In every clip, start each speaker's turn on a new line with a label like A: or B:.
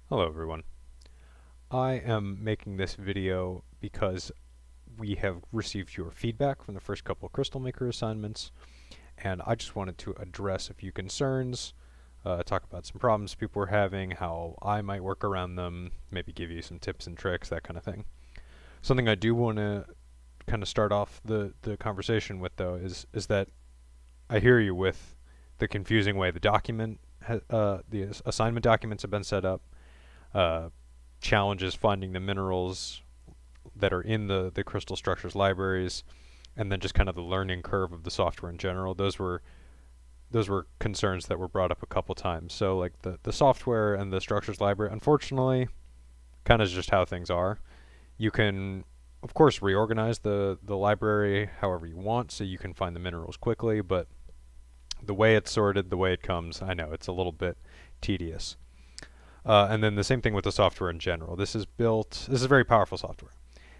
A: Hello everyone. I am making this video because we have received your feedback from the first couple of CrystalMaker assignments, and I just wanted to address a few concerns, talk about some problems people were having, how I might work around them, maybe give you some tips and tricks, that kind of thing. Something I do want to kind of start off the conversation with, though, is that I hear you with the confusing way the assignment documents have been set up. Challenges finding the minerals that are in the crystal structures libraries, and then just kind of the learning curve of the software in general. Those were concerns that were brought up a couple times. So like the software and the structures library, unfortunately, kind of just how things are. You can of course reorganize the library however you want so you can find the minerals quickly, but the way it's sorted, the way it comes, I know it's a little bit tedious. And then the same thing with the software in general. This is very powerful software.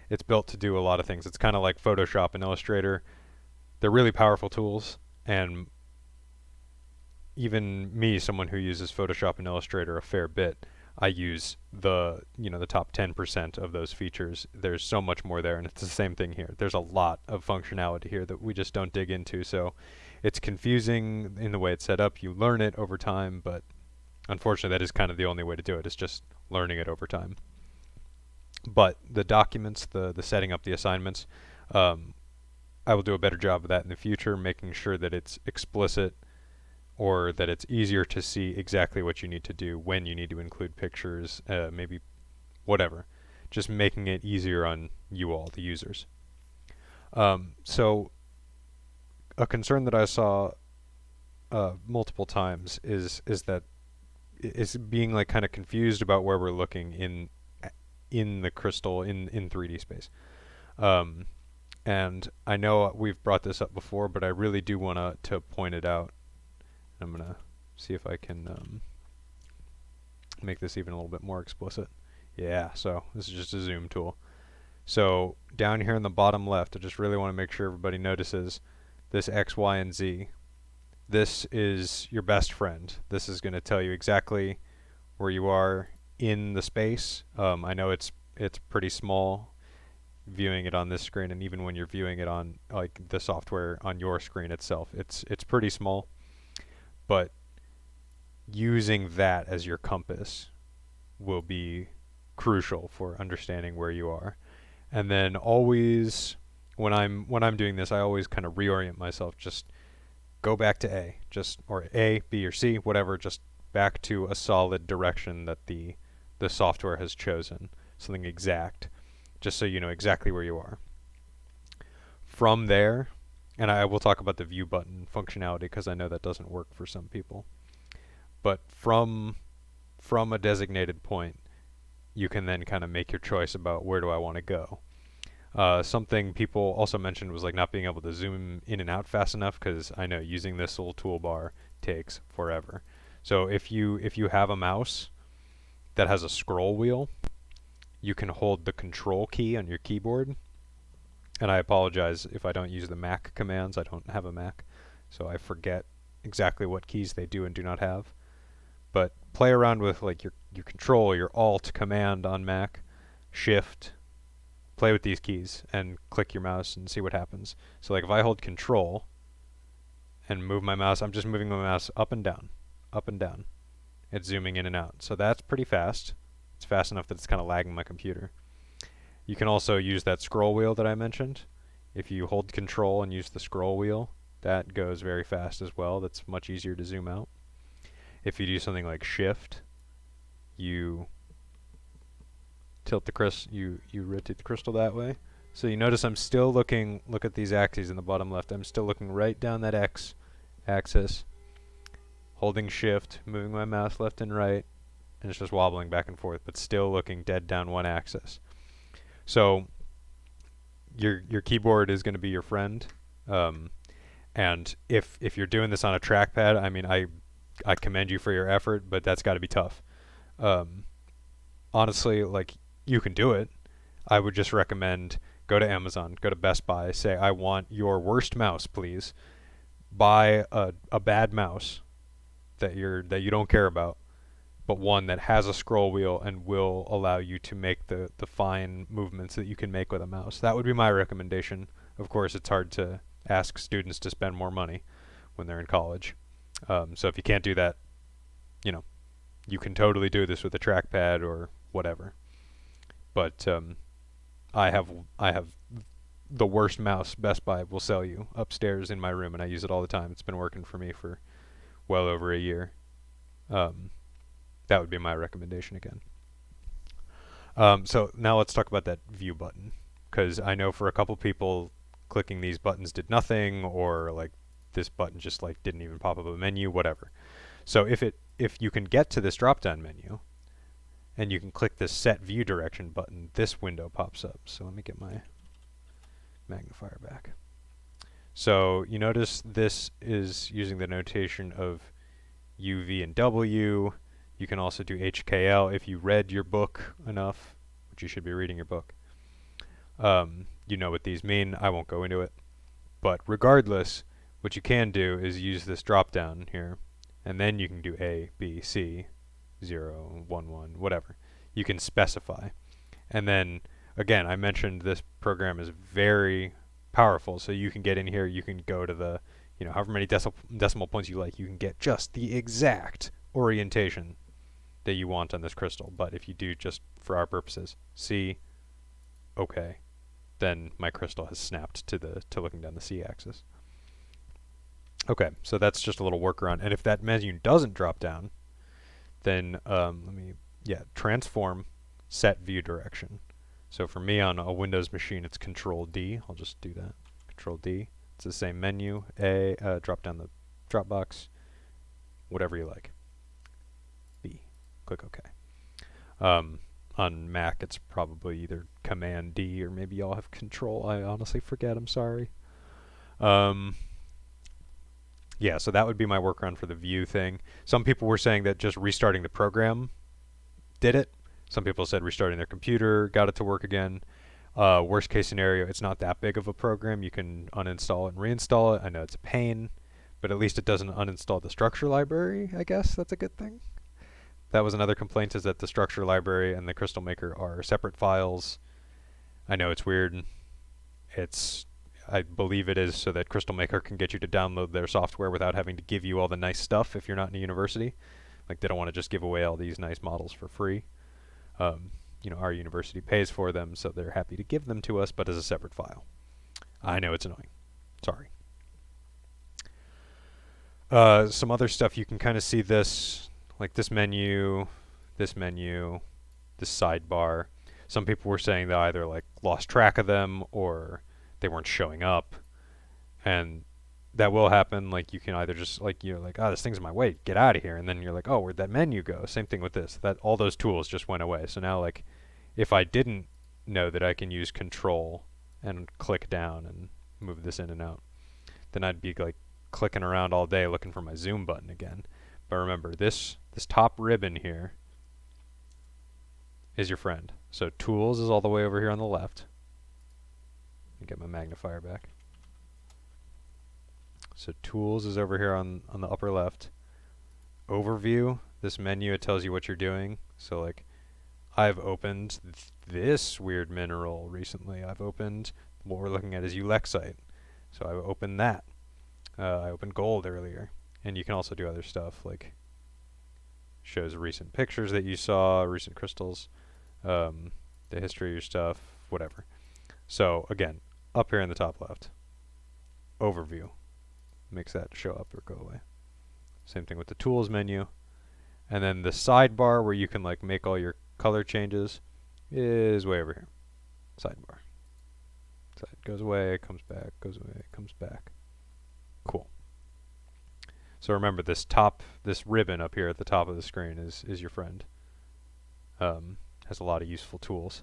A: It's built to do a lot of things. It's kind of like Photoshop and Illustrator. They're really powerful tools, and even me, someone who uses Photoshop and Illustrator a fair bit, I use the top 10% of those features. There's so much more there, and it's the same thing here. There's a lot of functionality here that we just don't dig into, so it's confusing in the way it's set up. You learn it over time, but unfortunately, that is kind of the only way to do it, is just learning it over time. But the documents, the setting up the assignments, I will do a better job of that in the future, making sure that it's explicit or that it's easier to see exactly what you need to do, when you need to include pictures, maybe whatever. Just making it easier on you all, the users. So a concern that I saw multiple times is being like kind of confused about where we're looking in the crystal in 3D space. And I know we've brought this up before, but I really do want to point it out. I'm gonna see if I can make this even a little bit more explicit. Yeah, so this is just a zoom tool. So down here in the bottom left, I just really want to make sure everybody notices this X, Y, and Z. This is your best friend. This is going to tell you exactly where you are in the space. I know it's pretty small viewing it on this screen, and even when you're viewing it on like the software on your screen itself, it's pretty small. But using that as your compass will be crucial for understanding where you are. And then always when I'm doing this, I always kind of reorient myself. Just go back to A, or A, B, or C, whatever, just back to a solid direction that the software has chosen, something exact, just so you know exactly where you are. From there, and I will talk about the view button functionality because I know that doesn't work for some people, but from a designated point, you can then kind of make your choice about where do I want to go. Something people also mentioned was like not being able to zoom in and out fast enough, because I know using this little toolbar takes forever. So if you have a mouse that has a scroll wheel, you can hold the control key on your keyboard. And I apologize if I don't use the Mac commands. I don't have a Mac, so I forget exactly what keys they do and do not have. But play around with like your control, your alt command on Mac, shift, play with these keys and click your mouse and see what happens. So like if I hold control and move my mouse, I'm just moving my mouse up and down, up and down. It's zooming in and out. So that's pretty fast. It's fast enough that it's kind of lagging my computer. You can also use that scroll wheel that I mentioned. If you hold control and use the scroll wheel, that goes very fast as well. That's much easier to zoom out. If you do something like shift, you tilt the you rotate the crystal that way. So you notice I'm still look at these axes in the bottom left. I'm still looking right down that X axis, holding shift, moving my mouse left and right, and it's just wobbling back and forth, but still looking dead down one axis. So your keyboard is going to be your friend, and if you're doing this on a trackpad, I mean, I commend you for your effort, but that's got to be tough. Honestly, like, you can do it. I would just recommend go to Amazon, go to Best Buy, say I want your worst mouse, please. Buy a bad mouse that you don't care about, but one that has a scroll wheel and will allow you to make the fine movements that you can make with a mouse. That would be my recommendation. Of course, it's hard to ask students to spend more money when they're in college. So if you can't do that, you know, you can totally do this with a trackpad or whatever. But I have the worst mouse Best Buy will sell you upstairs in my room, and I use it all the time. It's been working for me for well over a year. That would be my recommendation again. So now let's talk about that view button, because I know for a couple people clicking these buttons did nothing, or like this button just like didn't even pop up a menu, whatever. So if you can get to this drop down menu and you can click this set view direction button, this window pops up. So let me get my magnifier back. So you notice this is using the notation of U, V, and W. You can also do HKL if you read your book enough, which you should be reading your book. You know what these mean. I won't go into it. But regardless, what you can do is use this drop down here, and then you can do A, B, C, 0, 1, 1, whatever. You can specify. And then, again, I mentioned this program is very powerful, so you can get in here, you can go to the, you know, however many decimal points you like, you can get just the exact orientation that you want on this crystal. But if you do, just for our purposes, C, OK, then my crystal has snapped to looking down the C axis. Okay, so that's just a little workaround. And if that menu doesn't drop down, then transform set view direction. So for me on a Windows machine, it's Control D. I'll just do that. Control D. It's the same menu. Drop down the drop box. Whatever you like. B. Click OK. On Mac, it's probably either Command D or maybe y'all have Control. I honestly forget. I'm sorry. Yeah, so that would be my workaround for the view thing. Some people were saying that just restarting the program did it. Some people said restarting their computer got it to work again. Worst case scenario, it's not that big of a program. You can uninstall it and reinstall it. I know it's a pain, but at least it doesn't uninstall the structure library, I guess. That's a good thing. That was another complaint, is that the structure library and the CrystalMaker are separate files. I know it's weird. I believe it is so that CrystalMaker can get you to download their software without having to give you all the nice stuff if you're not in a university. Like, they don't want to just give away all these nice models for free. You know, our university pays for them, so they're happy to give them to us, but as a separate file. I know it's annoying. Sorry. Some other stuff, you can kind of see this, like this menu, this sidebar. Some people were saying they either like lost track of them or they weren't showing up, and that will happen. Like, you can either just like, you're like, oh, this thing's in my way, get out of here, and then you're like, oh, where'd that menu go? Same thing with this. That all those tools just went away. So now, like, if I didn't know that I can use Control and click down and move this in and out, then I'd be like clicking around all day looking for my zoom button again. But remember, this top ribbon here is your friend. So Tools is all the way over here on the left. Let me get my magnifier back. So Tools is over here on the upper left. Overview, this menu, it tells you what you're doing. So like, I've opened this weird mineral recently. I've opened, what we're looking at is ulexite. So I've opened that. I opened gold earlier. And you can also do other stuff, like shows recent pictures that you saw, recent crystals, the history of your stuff, whatever. So again, up here in the top left, overview, makes that show up or go away. Same thing with the tools menu. And then the sidebar, where you can like make all your color changes, is way over here. Sidebar. So it goes away, comes back, goes away, comes back. Cool. So remember, this ribbon up here at the top of the screen is your friend. Has a lot of useful tools.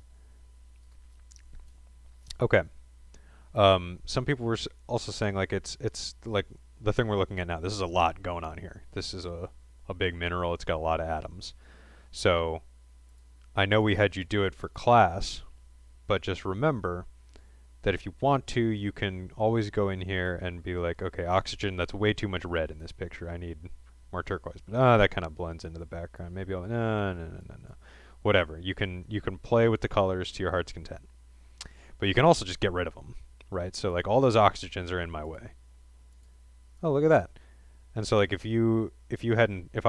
A: Okay. Some people were also saying like it's like the thing we're looking at now. This is a lot going on here. This is a big mineral. It's got a lot of atoms. So I know we had you do it for class, but just remember that if you want to, you can always go in here and be like, okay, oxygen, that's way too much red in this picture. I need more turquoise, but that kind of blends into the background. Maybe no. Whatever. You can play with the colors to your heart's content. But you can also just get rid of them, right? So like all those oxygens are in my way. Oh, look at that. And so like if I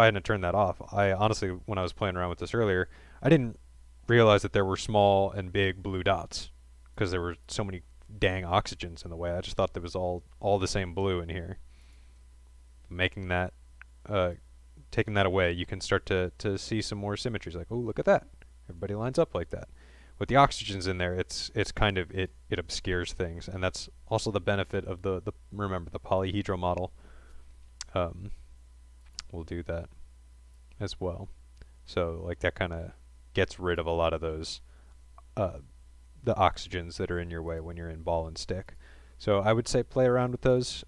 A: hadn't turned that off, I honestly, when I was playing around with this earlier, I didn't realize that there were small and big blue dots because there were so many dang oxygens in the way. I just thought there was all the same blue in here. Making that, taking that away, you can start to see some more symmetries. Like, oh, look at that. Everybody lines up like that. With the oxygens in there, it's kind of, it obscures things. And that's also the benefit of remember, the polyhedral model. We'll do that as well. So like that kind of gets rid of a lot of those, the oxygens that are in your way when you're in ball and stick. So I would say play around with those.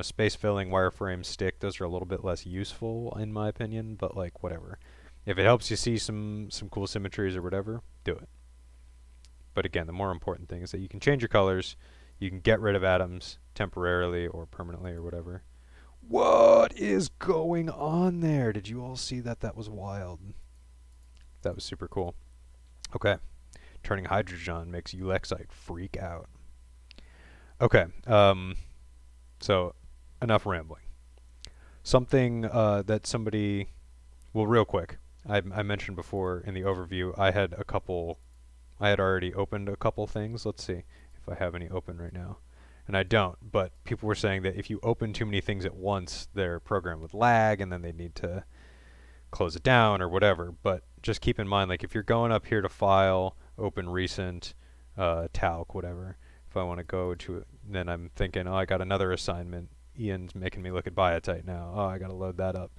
A: Space filling, wireframe, stick, those are a little bit less useful in my opinion, but like whatever. If it helps you see some cool symmetries or whatever, do it. But again, the more important thing is that you can change your colors, you can get rid of atoms temporarily or permanently or whatever. What is going on there? Did you all see that? That was wild. That was super cool. Okay. Turning hydrogen on makes Ulexite freak out. Okay. So enough rambling. Something that somebody... Well, real quick. I mentioned before in the overview, I had already opened a couple things. Let's see if I have any open right now. And I don't, but people were saying that if you open too many things at once, their program would lag, and then they need to close it down or whatever. But just keep in mind, like if you're going up here to File, Open Recent, Talc, whatever, if I want to go to it, then I'm thinking, oh, I got another assignment. Ian's making me look at biotite now. Oh, I got to load that up.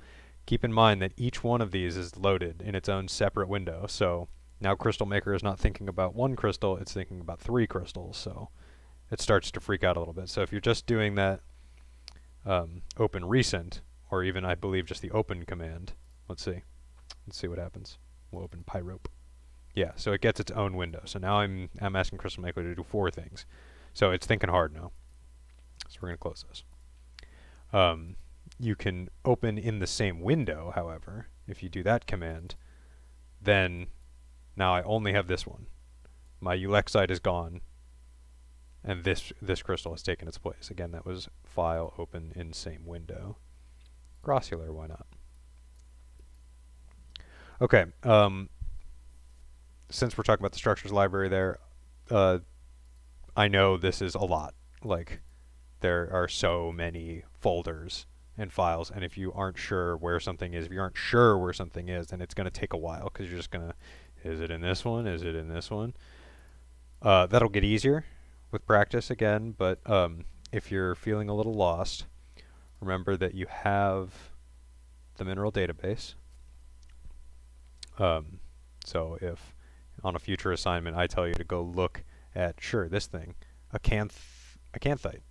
A: Keep in mind that each one of these is loaded in its own separate window. So now CrystalMaker is not thinking about one crystal, it's thinking about 3 crystals. So it starts to freak out a little bit. So if you're just doing that open recent, or even I believe just the open command, let's see what happens. We'll open pyrope. Yeah, so it gets its own window. So now I'm asking CrystalMaker to do 4 things. So it's thinking hard now. So we're going to close this. You can open in the same window, however. If you do that command, then now I only have this one. My Ulexite is gone, and this crystal has taken its place. Again, that was File, Open, in same window. Grossular, why not? Okay, since we're talking about the structures library there, I know this is a lot. Like, there are so many folders and files, and if you aren't sure where something is, then it's going to take a while, because you're just going to, is it in this one? Is it in this one? That'll get easier with practice again, but if you're feeling a little lost, remember that you have the mineral database. So if on a future assignment I tell you to go look at, sure, this thing, acanthite,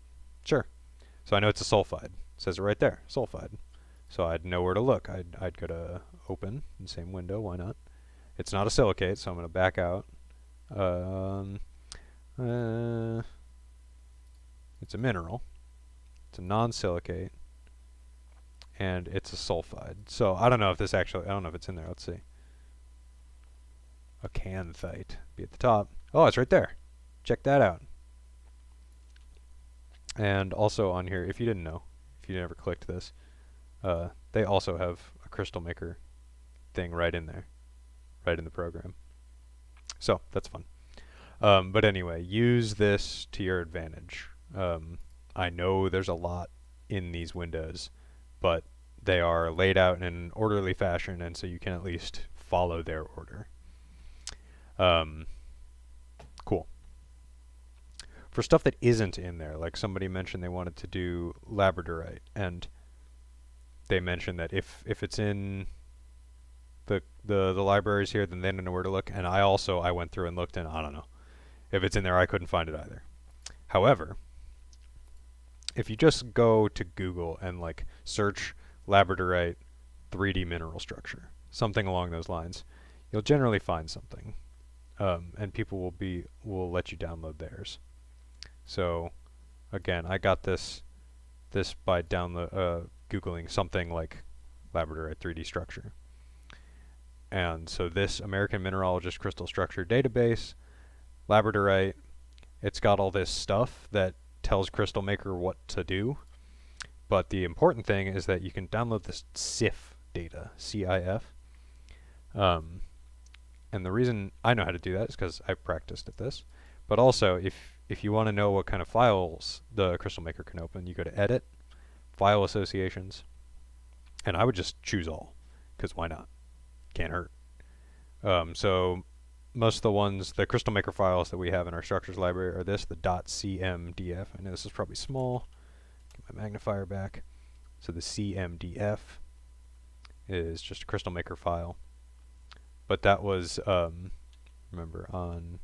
A: sure. So I know it's a sulfide. It says it right there, sulfide. So I'd know where to look. I'd go to Open in the same window, why not? It's not a silicate, so I'm going to back out. It's a mineral. It's a non-silicate. And it's a sulfide. So I don't know if this actually, I don't know if it's in there. Let's see. Acanthite. Be at the top. Oh, it's right there. Check that out. And also on here, if you didn't know, if you never clicked this, they also have a CrystalMaker thing right in there, right in the program. So that's fun. But anyway, use this to your advantage. I know there's a lot in these windows, but they are laid out in an orderly fashion, and so you can at least follow their order. Cool. For stuff that isn't in there, like somebody mentioned they wanted to do labradorite, and they mentioned that if it's in the libraries here, then they don't know where to look, and I went through and looked, and I don't know. If it's in there, I couldn't find it either. However, if you just go to Google and like search labradorite 3D mineral structure, something along those lines, you'll generally find something, and people will let you download theirs. So, again, I got this by Googling something like labradorite 3D structure. And so this American Mineralogist Crystal Structure Database, labradorite, it's got all this stuff that tells CrystalMaker what to do. But the important thing is that you can download this CIF data, C-I-F. And the reason I know how to do that is because I've practiced at this. But also, if you want to know what kind of files the CrystalMaker can open, you go to Edit, File Associations, and I would just choose all, because why not? Can't hurt. So most of the ones, the CrystalMaker files that we have in our structures library are this, the .cmdf. I know this is probably small. Get my magnifier back. So the cmdf is just a CrystalMaker file. But that was, remember, on...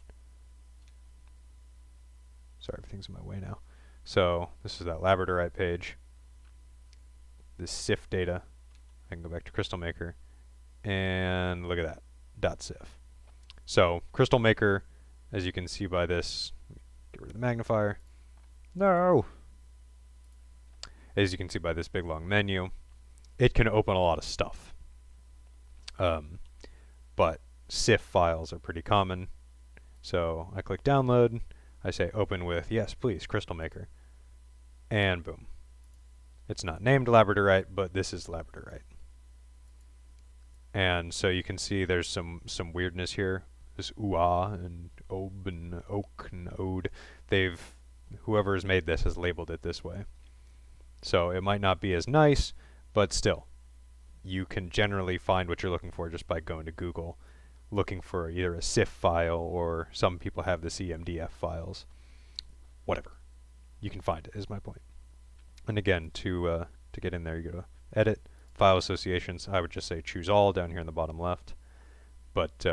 A: Sorry, everything's in my way now. So this is that labradorite page. This CIF data. I can go back to CrystalMaker. And look at that, .cif. So CrystalMaker, as you can see by this, get rid of the magnifier. No! As you can see by this big long menu, it can open a lot of stuff. But CIF files are pretty common. So I click download. I say open with, yes, please, CrystalMaker. And boom. It's not named labradorite, but this is labradorite. And so you can see there's some weirdness here. This UA and OB and OAK and ODE. Whoever has made this has labeled it this way. So it might not be as nice, but still. You can generally find what you're looking for just by going to Google, looking for either a CIF file or some people have the CMDF files. Whatever. You can find it, is my point. And again, to get in there, you go to Edit, File Associations. I would just say choose all down here in the bottom left. But,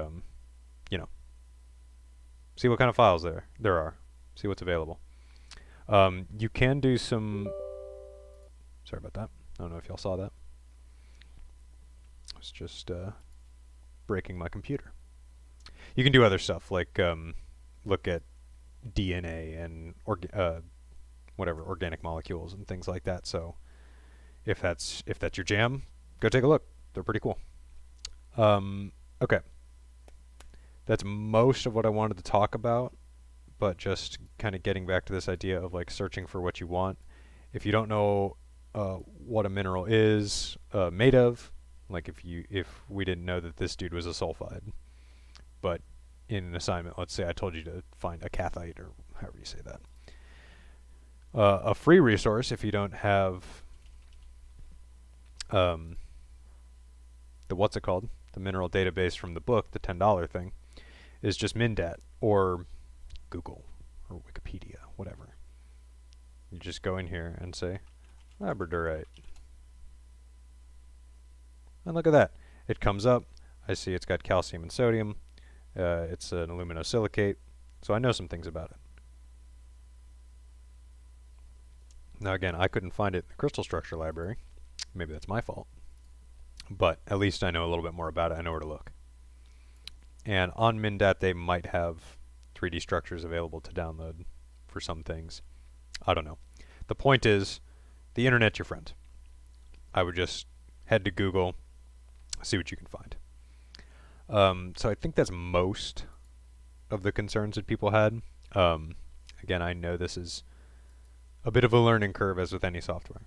A: you know, see what kind of files there are. See what's available. You can do some... Sorry about that. I don't know if y'all saw that. I was just breaking my computer. You can do other stuff like look at DNA and organic molecules and things like that. So if that's your jam, go take a look. They're pretty cool. Okay, that's most of what I wanted to talk about. But just kind of getting back to this idea of like searching for what you want. If you don't know what a mineral is made of, like if we didn't know that this dude was a sulfide, but in an assignment, let's say I told you to find a cathite or however you say that. A free resource, if you don't have the what's it called, the mineral database from the book, the $10 thing, is just Mindat or Google or Wikipedia, whatever. You just go in here and say labradorite. And look at that. It comes up. I see it's got calcium and sodium. It's an aluminosilicate. So I know some things about it. Now again, I couldn't find it in the crystal structure library. Maybe that's my fault. But at least I know a little bit more about it. I know where to look. And on Mindat, they might have 3D structures available to download for some things. I don't know. The point is, the internet's your friend. I would just head to Google, see what you can find. So I think that's most of the concerns that people had. Again, I know this is a bit of a learning curve, as with any software.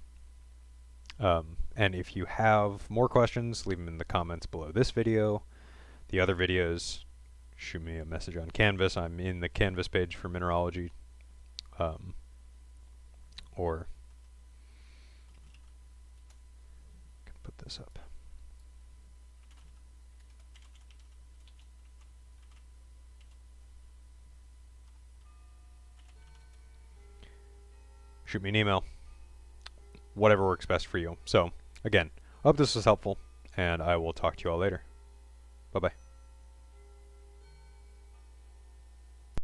A: And if you have more questions, leave them in the comments below this video. The other videos, shoot me a message on Canvas. I'm in the Canvas page for mineralogy. Or I can put this up. Shoot me an email. Whatever works best for you. So, again, I hope this was helpful, and I will talk to you all later. Bye-bye.